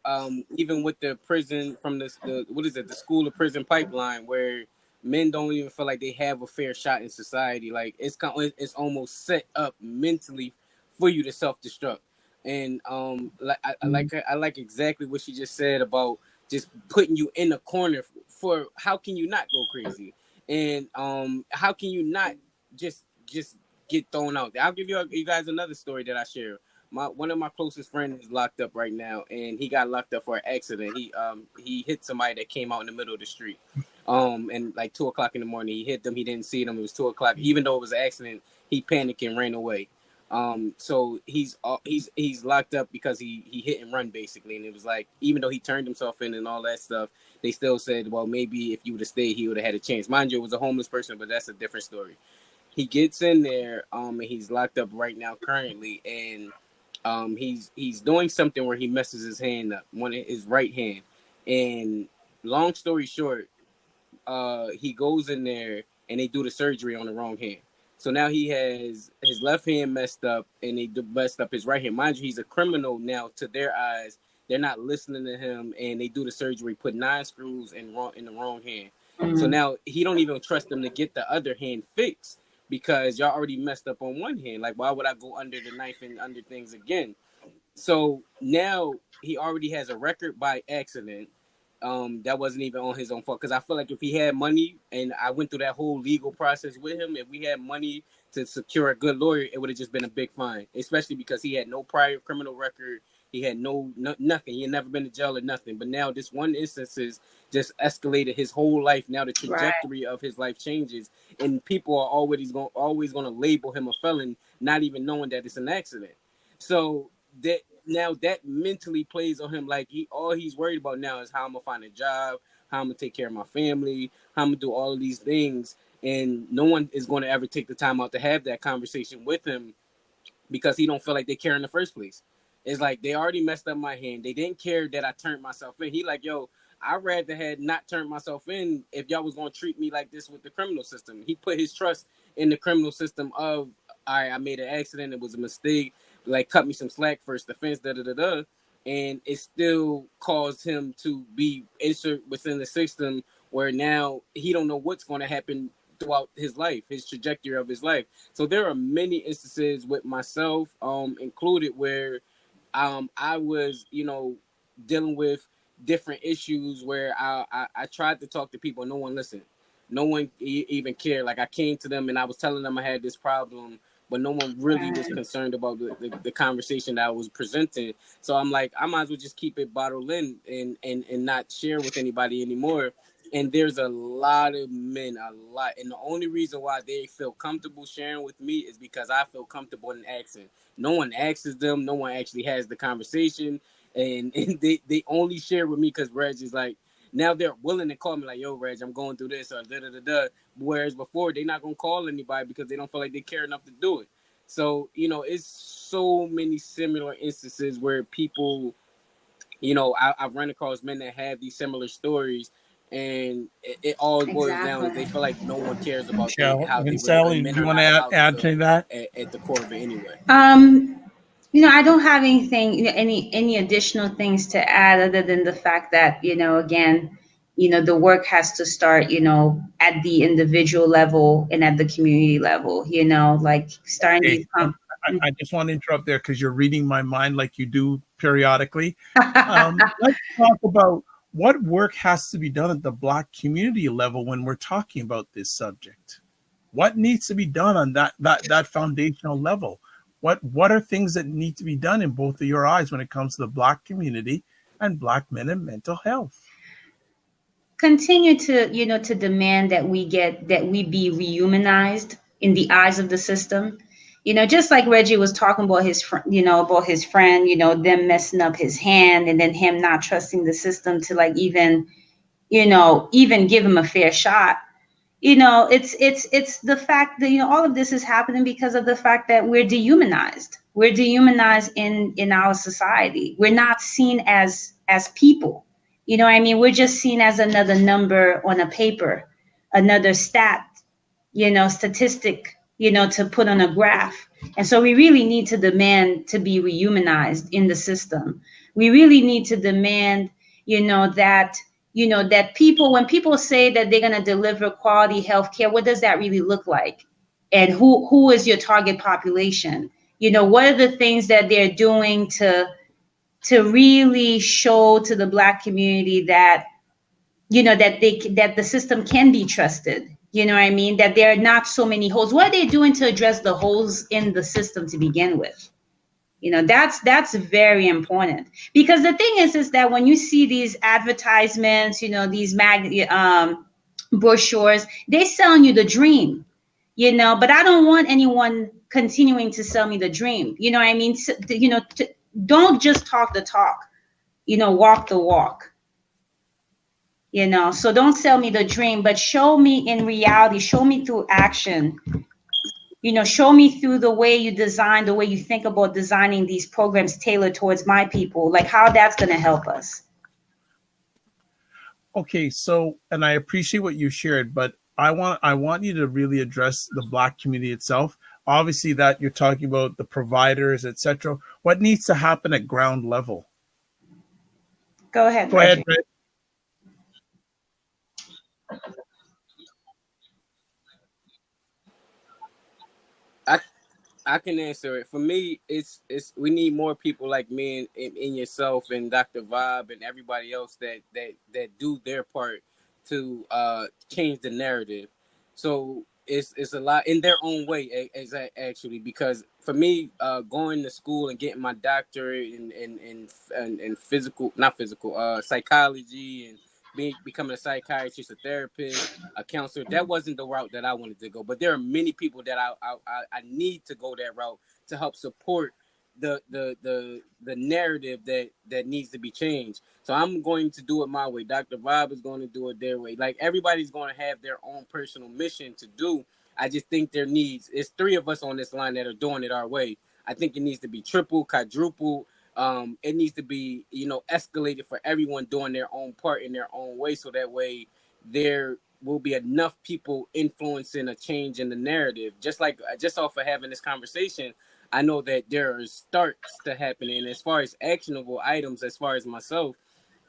even with the prison from the what is it, the school to prison pipeline, where men don't even feel like they have a fair shot in society. Like it's almost set up mentally for you to self destruct. And I like exactly what she just said about just putting you in a corner for how can you not go crazy, and how can you not just get thrown out there. I'll give you guys another story that I share. One of my closest friends is locked up right now, and he got locked up for an accident. He hit somebody that came out in the middle of the street. And like 2 o'clock in the morning, he hit them. He didn't see them. It was 2 o'clock. Even though it was an accident, he panicked and ran away. So he's locked up because he hit and run basically. And it was like, even though he turned himself in and all that stuff, they still said, well, maybe if you would have stayed, he would have had a chance. Mind you, it was a homeless person, but that's a different story. He gets in there, and he's locked up right now currently, and he's doing something where he messes his hand up, his right hand. And long story short, he goes in there and they do the surgery on the wrong hand. So now he has his left hand messed up, and they messed up his right hand. Mind you, he's a criminal now to their eyes. They're not listening to him, and they do the surgery, put 9 screws in the wrong hand. So now he don't even trust them to get the other hand fixed, because y'all already messed up on one hand. Like, why would I go under the knife and under things again? So now he already has a record by accident. That wasn't even on his own fault. Because I feel like if he had money, and I went through that whole legal process with him, if we had money to secure a good lawyer, it would have just been a big fine. Especially because he had no prior criminal record. He had nothing. He had never been to jail or nothing. But now this one instance just escalated his whole life. Now the trajectory of his life changes, and people are always going to label him a felon, not even knowing that it's an accident. So that mentally plays on him. Like all he's worried about now is how I'm gonna find a job, how I'm gonna take care of my family, how I'm gonna do all of these things, and no one is going to ever take the time out to have that conversation with him, because he don't feel like they care in the first place. It's like they already messed up my hand. They didn't care that I turned myself in. He like, yo, I'd rather had not turned myself in if y'all was gonna treat me like this with the criminal system. He put his trust in the criminal system of, all right, I made an accident, it was a mistake, like cut me some slack, first offense, and it still caused him to be inserted within the system where now he don't know what's going to happen throughout his life, his trajectory of his life. So there are many instances with myself, included, where I was, dealing with different issues where I tried to talk to people. No one listened. No one even cared. Like I came to them and I was telling them I had this problem, but no one really was concerned about the conversation that I was presenting. So I'm like, I might as well just keep it bottled in and not share with anybody anymore. And there's a lot of men, and the only reason why they feel comfortable sharing with me is because I feel comfortable in asking. No one asks them. No one actually has the conversation, and they only share with me because Reg is like, now they're willing to call me like, yo, Reg, I'm going through this, or da da da da. Whereas before, they're not gonna call anybody because they don't feel like they care enough to do it. So it's so many similar instances where people, I've run across men that have these similar stories, and it all boils down to they feel like no one cares about how they really feel. Venchele, Men do you are want not to allowed to add feel to that? at the core of it anyway. I don't have anything, any additional things to add other than the fact that, again, the work has to start, at the individual level and at the community level, like starting Okay, these I just want to interrupt there because you're reading my mind like you do periodically. Let's talk about what work has to be done at the Black community level when we're talking about this subject. What needs to be done on that foundational level? What are things that need to be done in both of your eyes when it comes to the Black community and Black men and mental health? continue to to demand that we be rehumanized in the eyes of the system, just like Reggie was talking about his friend, them messing up his hand and then him not trusting the system to like even give him a fair shot. It's the fact that all of this is happening because of the fact that we're dehumanized in our society. We're not seen as people. What I mean? We're just seen as another number on a paper, another statistic, to put on a graph. And so we really need to demand to be rehumanized in the system. We really need to demand, that people, when people say that they're going to deliver quality health care, what does that really look like? And who is your target population? What are the things that they're doing to really show to the Black community that that the system can be trusted? What I mean? That there are not so many holes. What are they doing to address the holes in the system to begin with? That's very important, because the thing is that when you see these advertisements, these brochures, they selling you the dream, but I don't want anyone continuing to sell me the dream. What I mean? Don't just talk the talk, walk the walk. So don't sell me the dream, but show me in reality, show me through action, show me through the way you design, the way you think about designing these programs tailored towards my people, like how that's going to help us. Okay, so, and I appreciate what you shared, but I want you to really address the Black community itself. Obviously, that you're talking about the providers, etc. What needs to happen at ground level? Go ahead, Go ahead, Reggie. Brett. I I can answer it. For me, it's we need more people like me and yourself and Dr. Vibe and everybody else that do their part to change the narrative. So it's a lot in their own way, actually, because for me, going to school and getting my doctorate in physical, not physical, psychology, and becoming a psychiatrist, a therapist, a counselor, that wasn't the route that I wanted to go. But there are many people that I need to go that route to help support the narrative that needs to be changed. So I'm going to do it my way. Dr. Vibe is going to do it their way. Like, everybody's going to have their own personal mission to do. I just think there needs, it's three of us on this line that are doing it our way. I think it needs to be triple, quadruple. It needs to be, escalated for everyone doing their own part in their own way. So that way there will be enough people influencing a change in the narrative. Just off of having this conversation, I know that there are starts to happen. And as far as actionable items, as far as myself,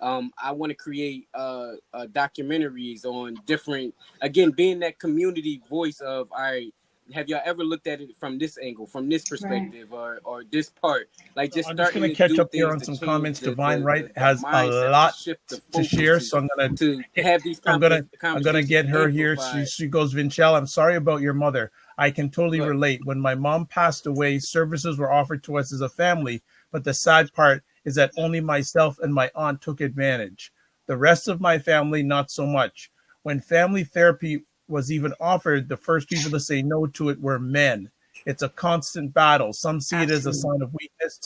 I want to create documentaries on different, again, being that community voice of, all right, have y'all ever looked at it from this angle, from this Right. perspective, or this part? Like, So just I'm just going starting to to catch do up here things on to some change comments. the Divine the, Right the, the has a mindset, to lot shift the to focus, share, so to have these I'm gonna conversations get her here. She amplified. she goes, Venchele, I'm sorry about your mother. I can totally But relate. When my mom passed away, services were offered to us as a family, but the sad part is that only myself and my aunt took advantage. The rest of my family, not so much. When family therapy was even offered, the first people to say no to it were men. It's a constant battle. Some see it as a Absolutely. sign of weakness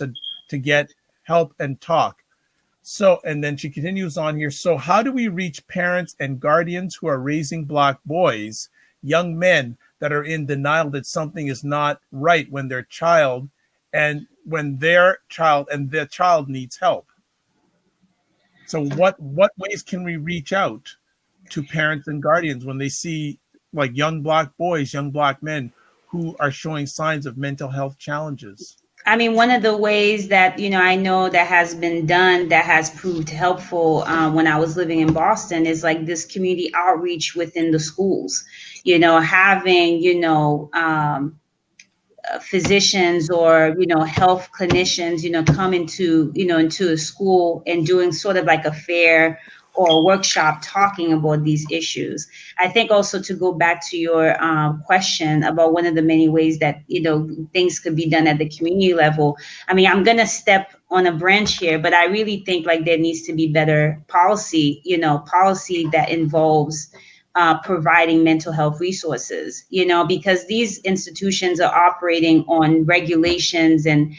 to get help and talk. So, and then she continues on here. So, how do we reach parents and guardians who are raising Black boys, young men that are in denial that something is not right when their child needs help? So, what ways can we reach out to parents and guardians when they see like young Black boys, young Black men who are showing signs of mental health challenges? I mean, one of the ways that, I know that has been done that has proved helpful when I was living in Boston is like this community outreach within the schools, having, physicians or health clinicians come into a school and doing sort of like a fair or a workshop talking about these issues. I think also to go back to your question about one of the many ways that things could be done at the community level. I mean, I'm going to step on a branch here, but I really think like there needs to be better policy, policy that involves providing mental health resources, because these institutions are operating on regulations and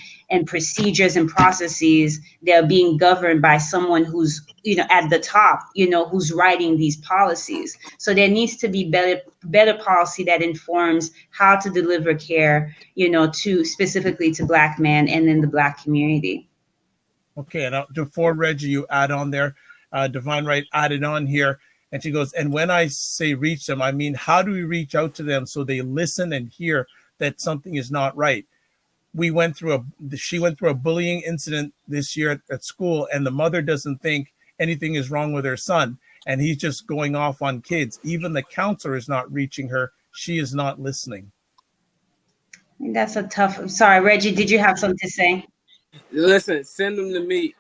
procedures and processes. They're being governed by someone who's, at the top, who's writing these policies. So there needs to be better policy that informs how to deliver care, to specifically to Black men and in the Black community. Okay, and before Reggie, you add on there, Divine Right added on here, and she goes, and when I say reach them, I mean, how do we reach out to them so they listen and hear that something is not right? She went through a bullying incident this year at school, and the mother doesn't think anything is wrong with her son, and he's just going off on kids. Even the counselor is not reaching her. She is not listening. That's a tough. I'm sorry, Reggie, did you have something to say? Listen, send them to me.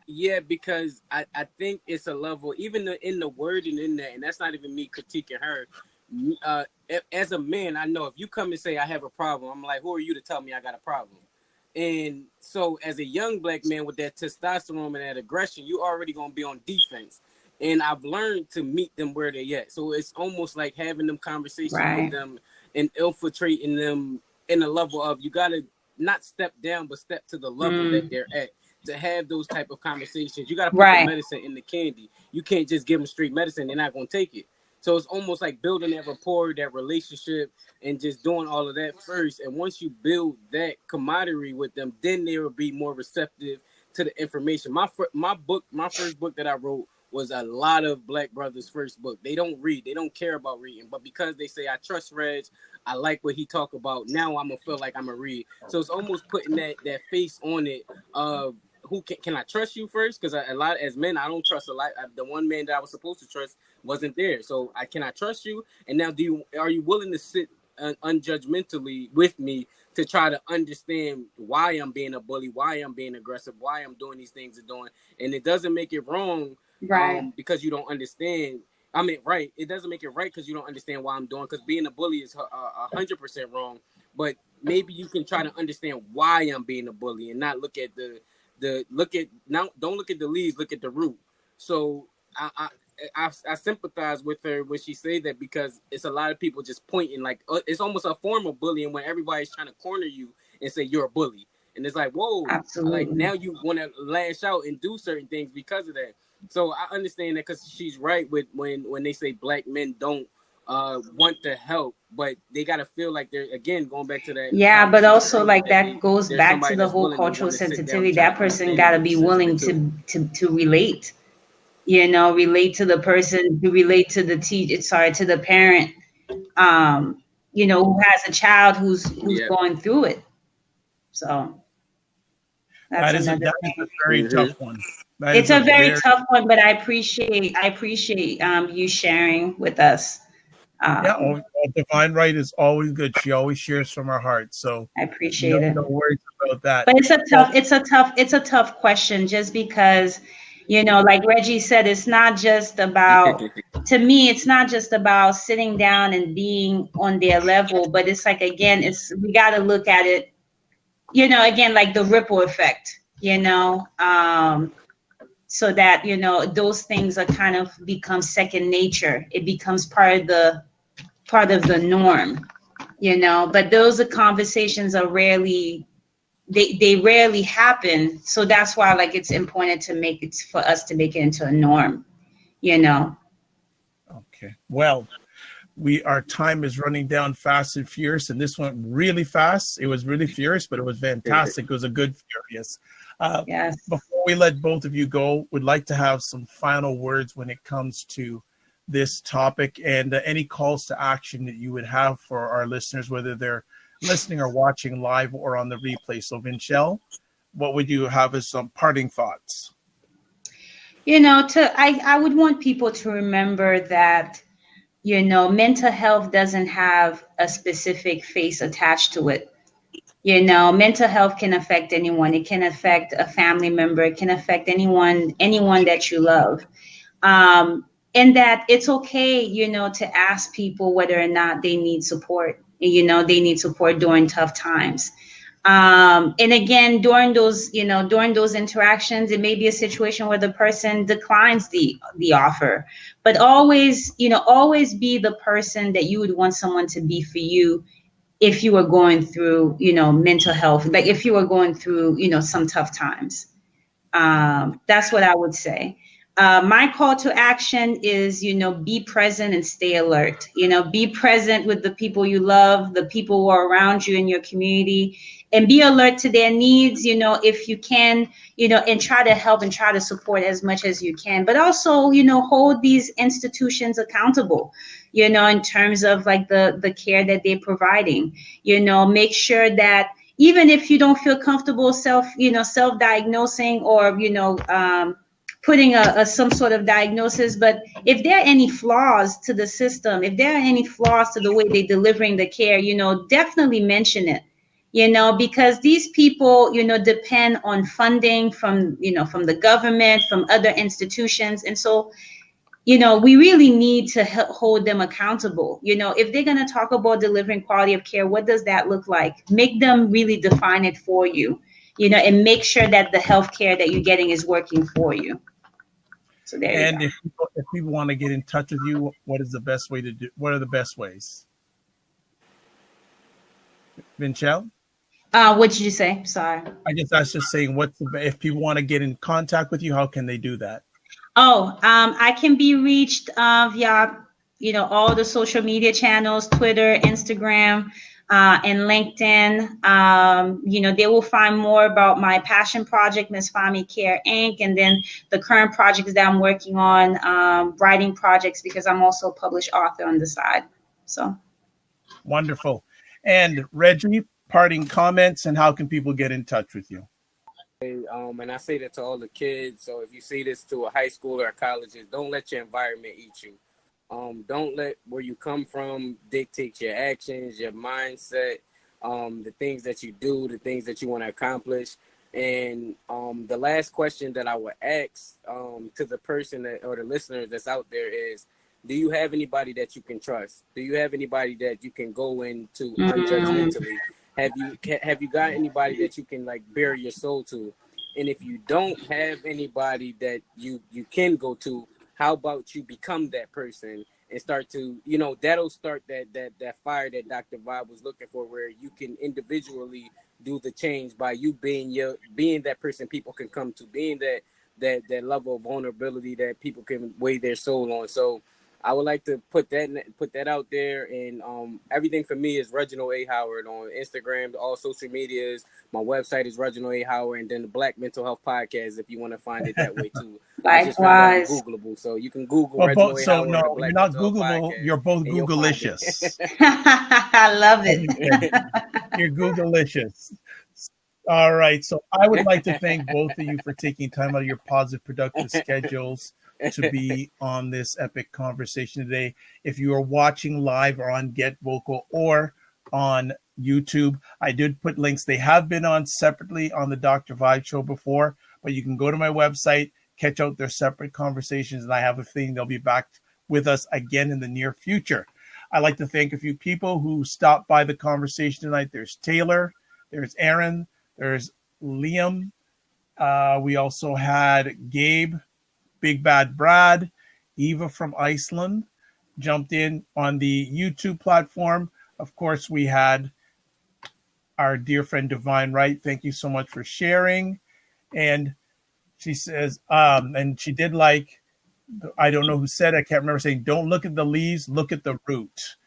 Yeah, because I think it's a level, even in the wording in there, and that's not even me critiquing her. As a man, I know if you come and say I have a problem, I'm like, who are you to tell me I got a problem? And so as a young Black man with that testosterone and that aggression, you already going to be on defense. And I've learned to meet them where they're at. So it's almost like having them conversations with them and infiltrating them in a level of, you got to not step down, but step to the level that they're at. To have those type of conversations, you got to put the medicine in the candy. You can't just give them straight medicine. They're not going to take it. So it's almost like building that rapport, that relationship, and just doing all of that first. And once you build that camaraderie with them, then they will be more receptive to the information. My first book that I wrote was a lot of Black brothers' first book. They don't read. They don't care about reading. But because they say, I trust Reg, I like what he talk about, now I'm going to feel like I'm going to read. So it's almost putting that face on it of, who can I trust you first? Because a lot as men, I don't trust a lot. The one man that I was supposed to trust wasn't there. So can I trust you? And now, are you willing to sit unjudgmentally with me to try to understand why I'm being a bully, why I'm being aggressive, why I'm doing these things and doing? And it doesn't make it wrong because you don't understand. I mean, right. It doesn't make it right because you don't understand why I'm doing. Because being a bully is 100% wrong. But maybe you can try to understand why I'm being a bully and not look at don't look at the leaves, look at the root. So I sympathize with her when she say that, because it's a lot of people just pointing, like it's almost a form of bullying when everybody's trying to corner you and say you're a bully, and it's like, whoa, absolutely. Like now you want to lash out and do certain things because of that. So I understand that, because she's right with when they say Black men don't want to help, but they gotta feel like they're, again, going back to that. Yeah, but also like that goes back to the whole cultural sensitivity. That person gotta be willing to relate, relate to the person, to relate to the to the parent, who has a child who's going through it. So that is a very tough one. It's a very tough one, but I appreciate you sharing with us. Divine Right is always good. She always shares from her heart. So I appreciate it. No worries about that. But it's a tough question, just because, like Reggie said, it's not just about, to me, it's not just about sitting down and being on their level, but it's like, again, we got to look at it, again, like the ripple effect, so that, those things are kind of become second nature. It becomes part of the norm, but those conversations are rarely, they rarely happen. So that's why, like, it's important for us to make it into a norm, Okay. Well, our time is running down fast and furious, and this went really fast. It was really furious, but it was fantastic. It was a good furious. Yes. Before we let both of you go, would like to have some final words when it comes to this topic, and any calls to action that you would have for our listeners, whether they're listening or watching live or on the replay. So, Venchele, what would you have as some parting thoughts? I would want people to remember that, mental health doesn't have a specific face attached to it. Mental health can affect anyone. It can affect a family member. It can affect anyone that you love. And that it's okay, to ask people whether or not they need support. They need support during tough times. And again, during those interactions, it may be a situation where the person declines the offer, but always be the person that you would want someone to be for you if you were going through, mental health, like if you were going through, some tough times. That's what I would say. My call to action is, be present and stay alert. Be present with the people you love, the people who are around you in your community, and be alert to their needs, if you can, and try to help and try to support as much as you can. But also, hold these institutions accountable, in terms of like the care that they're providing. Make sure that even if you don't feel comfortable self-diagnosing or putting some sort of diagnosis, but if there are any flaws to the system, if there are any flaws to the way they're delivering the care, definitely mention it. Because these people depend on funding from the government, from other institutions. And so we really need to hold them accountable. If they're going to talk about delivering quality of care, what does that look like? Make them really define it for you, and make sure that the health care that you're getting is working for you. So there And you go. if people want to get in touch with you, what is the best way to do? What are the best ways? Venchele? What did you say? Sorry. I was just saying, if people want to get in contact with you, how can they do that? Oh, I can be reached via, all the social media channels, Twitter, Instagram, and LinkedIn. They will find more about my passion project, MESFAMI Care Inc., and then the current projects that I'm working on, writing projects, because I'm also a published author on the side. So Wonderful. And Reggie, parting comments, and how can people get in touch with you? And I say that to all the kids. So if you say this to a high school or colleges, don't let your environment eat you. Don't let where you come from dictate your actions, your mindset, the things that you do, the things that you want to accomplish. And the last question that I would ask to the person or the listeners that's out there is, do you have anybody that you can trust? Do you have anybody that you can go into unjudgmentally? Have you got anybody that you can like bare your soul to? And if you don't have anybody that you can go to, how about you become that person and start to, that'll start that fire that Dr. Vibe was looking for, where you can individually do the change by you being that person people can come to, being that level of vulnerability that people can weigh their soul on. So I would like to put that out there, and everything for me is Reginald A. Howard on Instagram, all social medias. My website is Reginald A. Howard, and then the Black Mental Health Podcast if you want to find it that way too. I just found out I'm Googleable, so you can Google Reginald A. Howard. No, the Black you're not Mental Health Googleable. Podcast, You're both and you'll find it. Googleicious. I love it. You're Googleicious. All right. So I would like to thank both of you for taking time out of your positive, productive schedules to be on this epic conversation today. If you are watching live or on Get Vocal or on YouTube, I did put links. They have been on separately on the Dr. Vibe show before, but you can go to my website, catch out their separate conversations, and I have a feeling they'll be back with us again in the near future. I'd like to thank a few people who stopped by the conversation tonight. There's Taylor, there's Aaron, there's Liam. We also had Gabe, Big Bad Brad, Eva from Iceland jumped in on the YouTube platform. Of course, we had our dear friend Divine Wright. Thank you so much for sharing. And she says, and she did like, I don't know who said it, I can't remember, saying, don't look at the leaves, look at the root.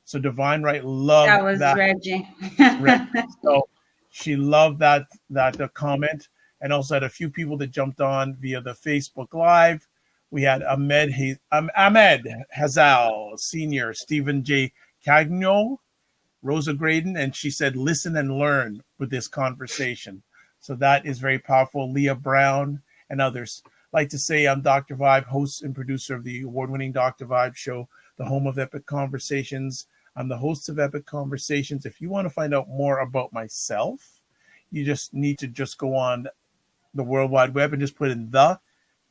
So Divine Wright loved that. Was Reggie. So she loved that comment, and also had a few people that jumped on via the Facebook Live. We had Ahmed Hazal Senior, Stephen J. Cagno, Rosa Graydon, and she said, listen and learn with this conversation. So that is very powerful. Leah Brown and others. I'd like to say I'm Dr. Vibe, host and producer of the award-winning Dr. Vibe show, the home of Epic Conversations. I'm the host of Epic Conversations. If you want to find out more about myself, you just need to just go on the World Wide Web and just put in the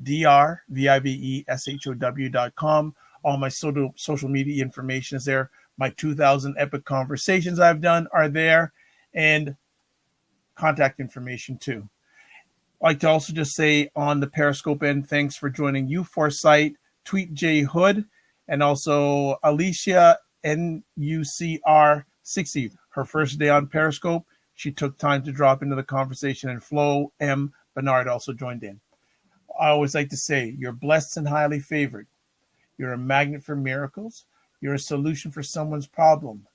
drvibeshow.com. All my social media information is there. My 2,000 Epic Conversations I've done are there, and contact information too. I'd like to also just say on the Periscope end, thanks for joining you, Foresight, Tweet J Hood, and also Alicia NUCR60. Her first day on Periscope, she took time to drop into the conversation, and Flo M. Bernard also joined in. I always like to say, you're blessed and highly favored. You're a magnet for miracles. You're a solution for someone's problem.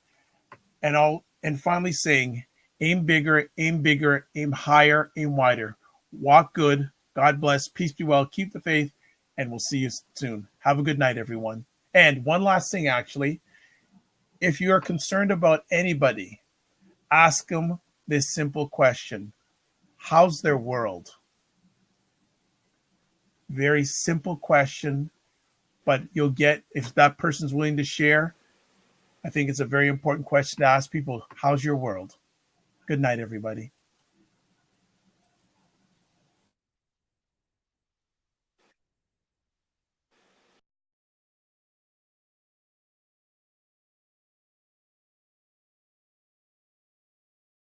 And finally saying, aim bigger, aim higher, aim wider. Walk good. God bless. Peace be well. Keep the faith. And we'll see you soon. Have a good night, everyone. And one last thing, actually. If you are concerned about anybody, ask them this simple question. How's their world? Very simple question, but you'll get, if that person's willing to share, I think it's a very important question to ask people. How's your world? Good night, everybody.